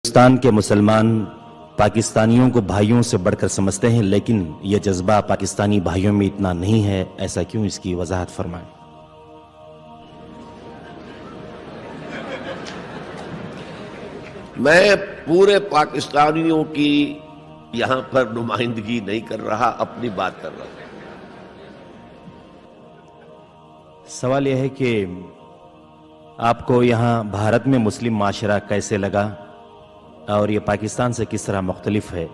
ہندوستان کے مسلمان پاکستانیوں کو بھائیوں سے بڑھ کر سمجھتے ہیں، لیکن یہ جذبہ پاکستانی بھائیوں میں اتنا نہیں ہے، ایسا کیوں؟ اس کی وضاحت فرمائیں۔ میں پورے پاکستانیوں کی یہاں پر نمائندگی نہیں کر رہا، اپنی بات کر رہا ہوں۔ سوال یہ ہے کہ آپ کو یہاں بھارت میں مسلم معاشرہ کیسے لگا اور یہ پاکستان سے کس طرح مختلف ہے؟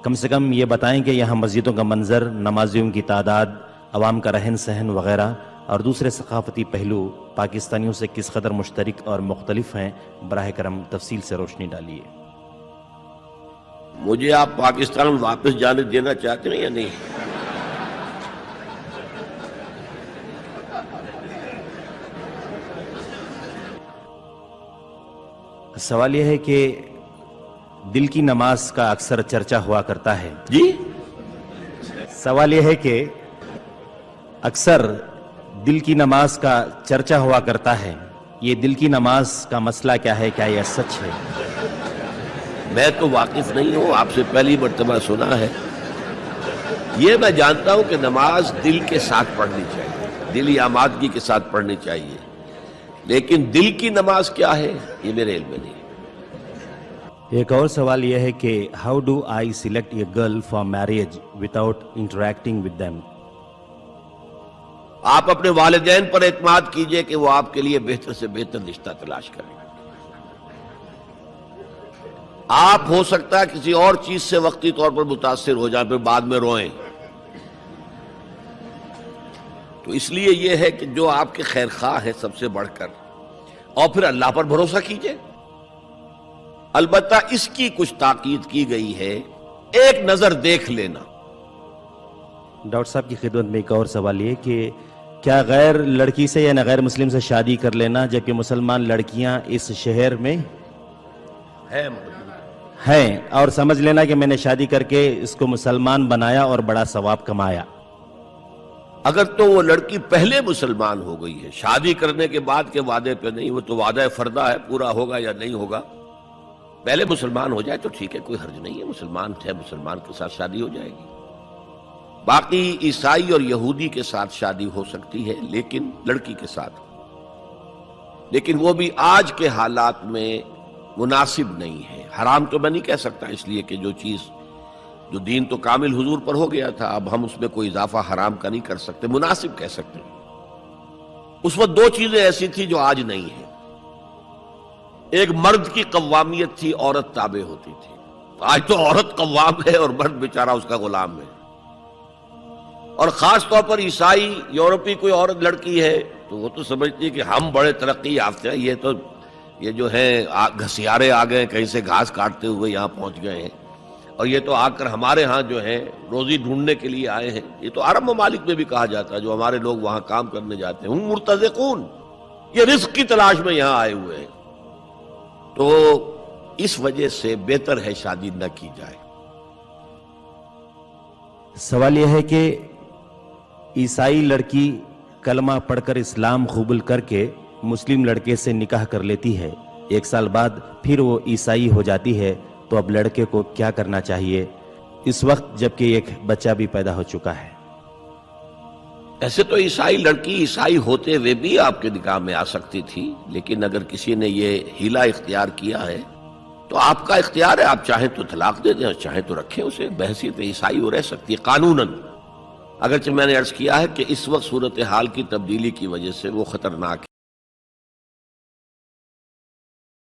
کم سے کم یہ بتائیں کہ یہاں مسجدوں کا منظر، نمازیوں کی تعداد، عوام کا رہن سہن وغیرہ اور دوسرے ثقافتی پہلو پاکستانیوں سے کس قدر مشترک اور مختلف ہیں، براہ کرم تفصیل سے روشنی ڈالیے۔ مجھے آپ پاکستان واپس جانے دینا چاہتے ہیں یا نہیں؟ سوال یہ ہے کہ دل کی نماز کا اکثر چرچا ہوا کرتا ہے۔ جی؟ سوال یہ ہے کہ اکثر دل کی نماز کا چرچا ہوا کرتا ہے، یہ دل کی نماز کا مسئلہ کیا ہے؟ کیا یہ سچ ہے؟ میں تو واقف نہیں ہوں، آپ سے پہلی مرتبہ سنا ہے۔ یہ میں جانتا ہوں کہ نماز دل کے ساتھ پڑھنی چاہیے، دلی آمادگی کے ساتھ پڑھنی چاہیے، لیکن دل کی نماز کیا ہے یہ میرے علم میں نہیں۔ ایک اور سوال یہ ہے کہ how do I select a girl for marriage without interacting with them? آپ اپنے والدین پر اعتماد کیجئے کہ وہ آپ کے لیے بہتر سے بہتر رشتہ تلاش کریں۔ آپ ہو سکتا ہے کسی اور چیز سے وقتی طور پر متاثر ہو جائیں، پھر بعد میں روئیں۔ تو اس لیے یہ ہے کہ جو آپ کے خیر خواہ ہے سب سے بڑھ کر، اور پھر اللہ پر بھروسہ کیجئے۔ البتہ اس کی کچھ تاکید کی گئی ہے، ایک نظر دیکھ لینا۔ ڈاکٹر صاحب کی خدمت میں ایک اور سوال یہ کہ کیا غیر لڑکی سے یا غیر مسلم سے شادی کر لینا جبکہ مسلمان لڑکیاں اس شہر میں ہیں اور سمجھ لینا کہ میں نے شادی کر کے اس کو مسلمان بنایا اور بڑا ثواب کمایا؟ اگر تو وہ لڑکی پہلے مسلمان ہو گئی ہے، شادی کرنے کے بعد کے وعدے پہ نہیں، وہ تو وعدہ فردہ ہے، پورا ہوگا یا نہیں ہوگا، پہلے مسلمان ہو جائے تو ٹھیک ہے، کوئی حرج نہیں ہے، مسلمان ہے، مسلمان کے ساتھ شادی ہو جائے گی۔ باقی عیسائی اور یہودی کے ساتھ شادی ہو سکتی ہے، لیکن لڑکی کے ساتھ، لیکن وہ بھی آج کے حالات میں مناسب نہیں ہے۔ حرام تو میں نہیں کہہ سکتا، اس لیے کہ جو دین تو کامل حضور پر ہو گیا تھا، اب ہم اس میں کوئی اضافہ حرام کا نہیں کر سکتے، مناسب کہہ سکتے۔ اس وقت دو چیزیں ایسی تھی جو آج نہیں ہیں، ایک مرد کی قوامیت تھی، عورت تابع ہوتی تھی۔ آج تو عورت قوام ہے اور مرد بیچارہ اس کا غلام ہے، اور خاص طور پر عیسائی یورپی کوئی عورت لڑکی ہے تو وہ تو سمجھتی ہے کہ ہم بڑے ترقی یافتہ ہیں، یہ جو ہے گھسیارے آ گئے، کہیں سے گھاس کاٹتے ہوئے یہاں پہنچ گئے ہیں، اور یہ تو آ کر ہمارے ہاں جو ہے روزی ڈھونڈنے کے لیے آئے ہیں۔ یہ تو عرب ممالک میں بھی کہا جاتا ہے، جو ہمارے لوگ وہاں کام کرنے جاتے ہیں، ہم مرتزقون، یہ رزق کی تلاش میں یہاں آئے ہوئے ہیں۔ تو اس وجہ سے بہتر ہے شادی نہ کی جائے۔ سوال یہ ہے کہ عیسائی لڑکی کلمہ پڑھ کر اسلام قبول کر کے مسلم لڑکے سے نکاح کر لیتی ہے، ایک سال بعد پھر وہ عیسائی ہو جاتی ہے، تو اب لڑکے کو کیا کرنا چاہیے اس وقت جبکہ ایک بچہ بھی پیدا ہو چکا ہے؟ ایسے تو عیسائی لڑکی عیسائی ہوتے ہوئے بھی آپ کے نکاح میں آ سکتی تھی، لیکن اگر کسی نے یہ ہیلا اختیار کیا ہے تو آپ کا اختیار ہے، آپ چاہیں تو طلاق دے دیں اور چاہیں تو رکھیں اسے، بحیثیت عیسائی وہ رہ سکتی ہے قانوناً۔ اگرچہ میں نے عرض کیا ہے کہ اس وقت صورتحال کی تبدیلی کی وجہ سے وہ خطرناک ہے۔